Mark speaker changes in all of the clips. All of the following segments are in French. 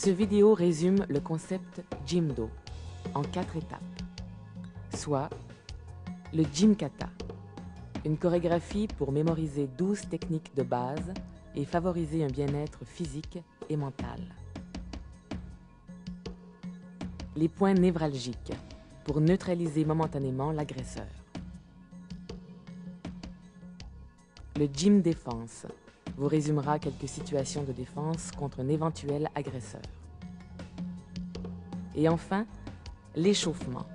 Speaker 1: Ce vidéo résume le concept Jimdo en 4 étapes, soit le Jimkata, une chorégraphie pour mémoriser 12 techniques de base et favoriser un bien-être physique et mental. Les points névralgiques pour neutraliser momentanément l'agresseur. Le Jim Défense vous résumera quelques situations de défense contre un éventuel agresseur. Et enfin, l'échauffement,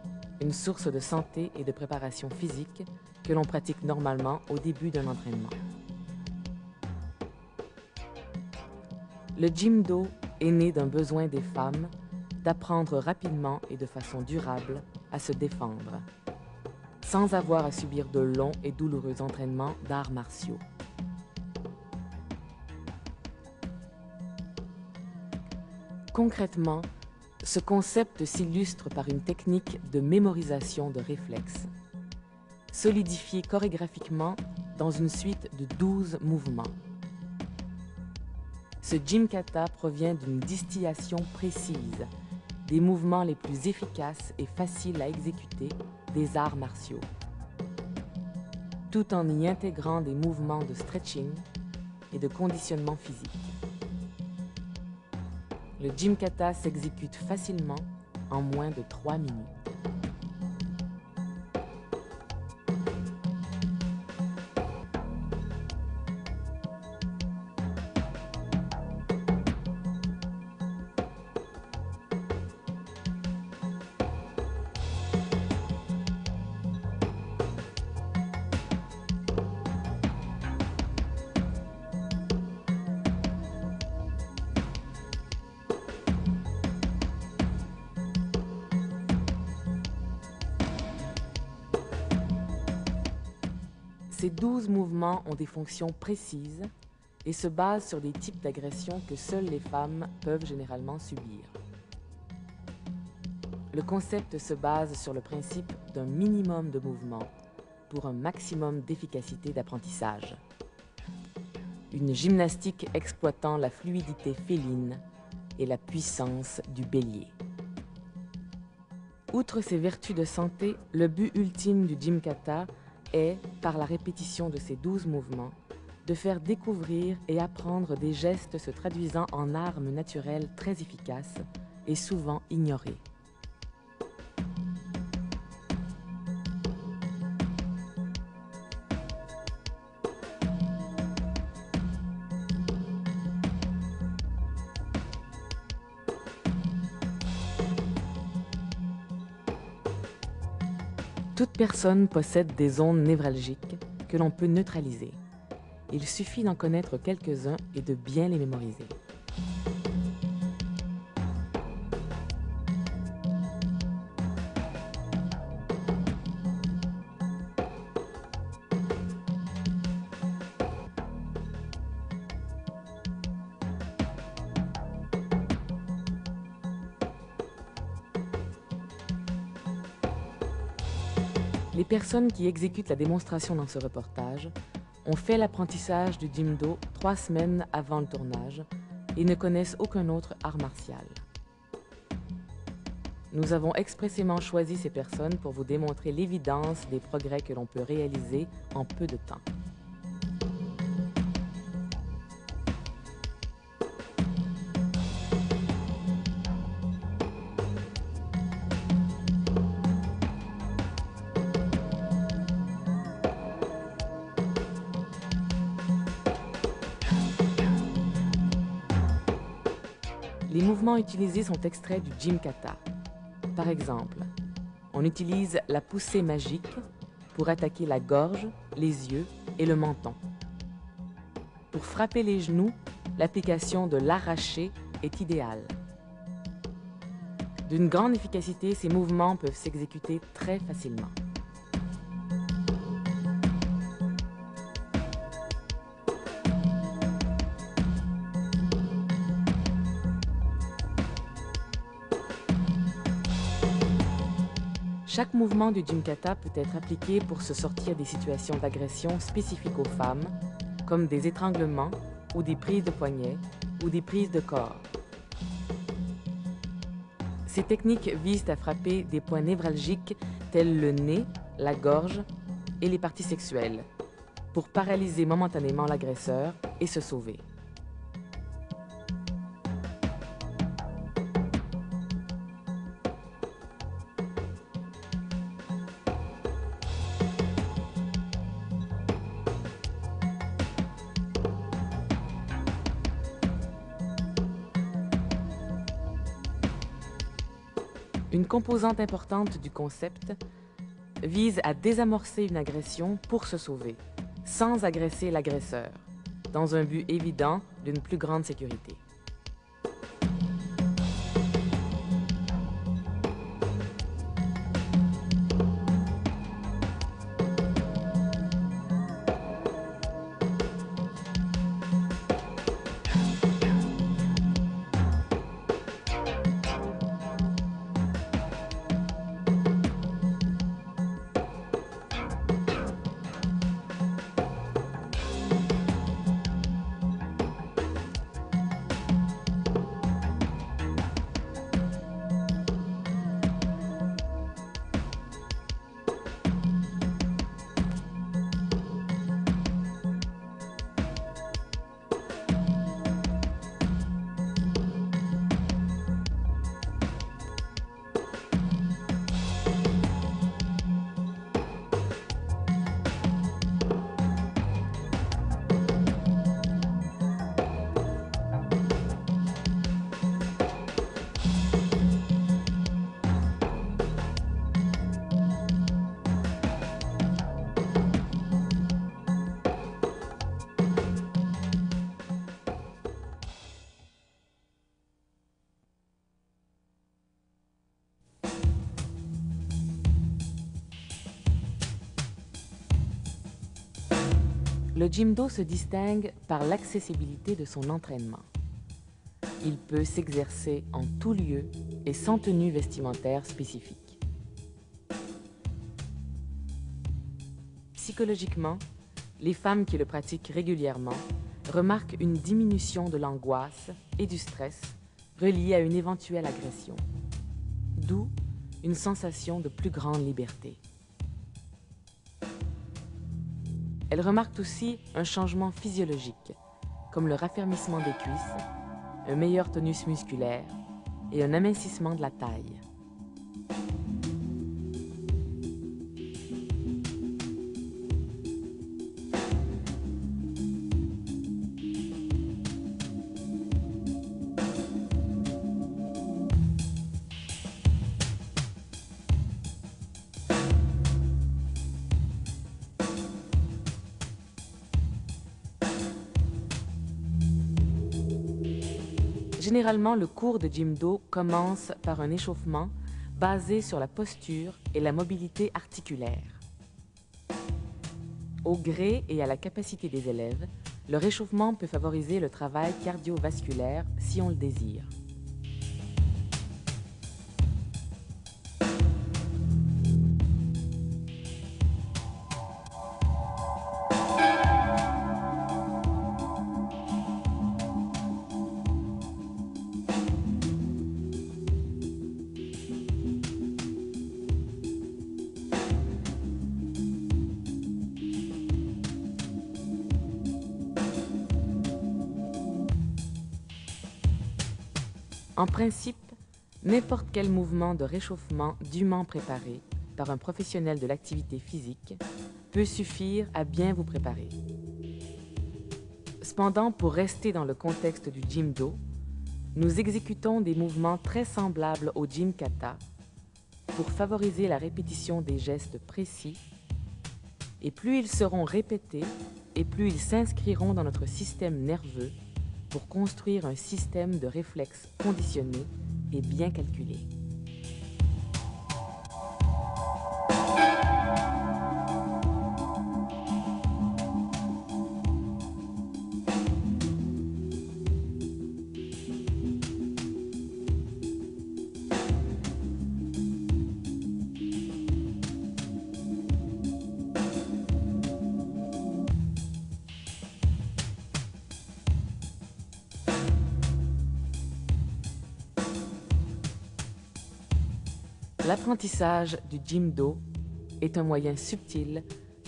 Speaker 1: une source de santé et de préparation physique que l'on pratique normalement au début d'un entraînement. Le Jimdo est né d'un besoin des femmes d'apprendre rapidement et de façon durable à se défendre, sans avoir à subir de longs et douloureux entraînements d'arts martiaux. Concrètement, ce concept s'illustre par une technique de mémorisation de réflexes, solidifiée chorégraphiquement dans une suite de 12 mouvements. Ce Jimkata provient d'une distillation précise des mouvements les plus efficaces et faciles à exécuter des arts martiaux, tout en y intégrant des mouvements de stretching et de conditionnement physique. Le Jimkata s'exécute facilement en moins de 3 minutes. Ces 12 mouvements ont des fonctions précises et se basent sur des types d'agressions que seules les femmes peuvent généralement subir. Le concept se base sur le principe d'un minimum de mouvements pour un maximum d'efficacité d'apprentissage. Une gymnastique exploitant la fluidité féline et la puissance du bélier. Outre ses vertus de santé, le but ultime du Jimkata est, par la répétition de ces 12 mouvements, de faire découvrir et apprendre des gestes se traduisant en armes naturelles très efficaces et souvent ignorées. Toute personne possède des zones névralgiques que l'on peut neutraliser. Il suffit d'en connaître quelques-uns et de bien les mémoriser. Les personnes qui exécutent la démonstration dans ce reportage ont fait l'apprentissage du Jimdo 3 semaines avant le tournage et ne connaissent aucun autre art martial. Nous avons expressément choisi ces personnes pour vous démontrer l'évidence des progrès que l'on peut réaliser en peu de temps. Les mouvements utilisés sont extraits du Jimkata. Par exemple, on utilise la poussée magique pour attaquer la gorge, les yeux et le menton. Pour frapper les genoux, l'application de l'arraché est idéale. D'une grande efficacité, ces mouvements peuvent s'exécuter très facilement. Chaque mouvement du Jimkata peut être appliqué pour se sortir des situations d'agression spécifiques aux femmes, comme des étranglements ou des prises de poignets ou des prises de corps. Ces techniques visent à frapper des points névralgiques tels le nez, la gorge et les parties sexuelles, pour paralyser momentanément l'agresseur et se sauver. Une composante importante du concept vise à désamorcer une agression pour se sauver, sans agresser l'agresseur, dans un but évident d'une plus grande sécurité. Le Jimdo se distingue par l'accessibilité de son entraînement. Il peut s'exercer en tout lieu et sans tenue vestimentaire spécifique. Psychologiquement, les femmes qui le pratiquent régulièrement remarquent une diminution de l'angoisse et du stress reliés à une éventuelle agression, d'où une sensation de plus grande liberté. Elles remarquent aussi un changement physiologique, comme le raffermissement des cuisses, un meilleur tonus musculaire et un amincissement de la taille. Généralement, le cours de Jimdo commence par un échauffement basé sur la posture et la mobilité articulaire. Au gré et à la capacité des élèves, le réchauffement peut favoriser le travail cardiovasculaire si on le désire. En principe, n'importe quel mouvement de réchauffement dûment préparé par un professionnel de l'activité physique peut suffire à bien vous préparer. Cependant, pour rester dans le contexte du Jimdo, nous exécutons des mouvements très semblables au Jim-kata pour favoriser la répétition des gestes précis, et plus ils seront répétés et plus ils s'inscriront dans notre système nerveux pour construire un système de réflexes conditionné et bien calculé. L'apprentissage du Jimdo est un moyen subtil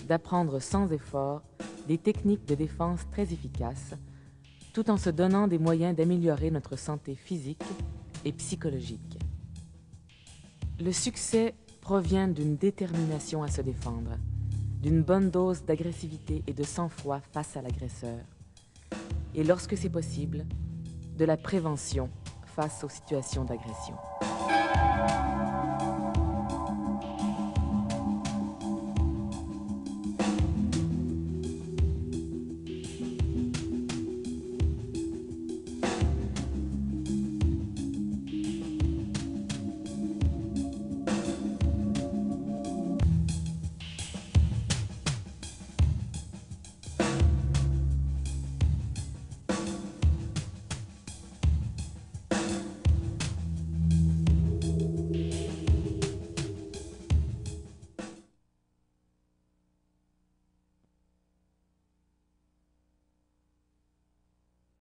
Speaker 1: d'apprendre sans effort des techniques de défense très efficaces, tout en se donnant des moyens d'améliorer notre santé physique et psychologique. Le succès provient d'une détermination à se défendre, d'une bonne dose d'agressivité et de sang-froid face à l'agresseur, et lorsque c'est possible, de la prévention face aux situations d'agression.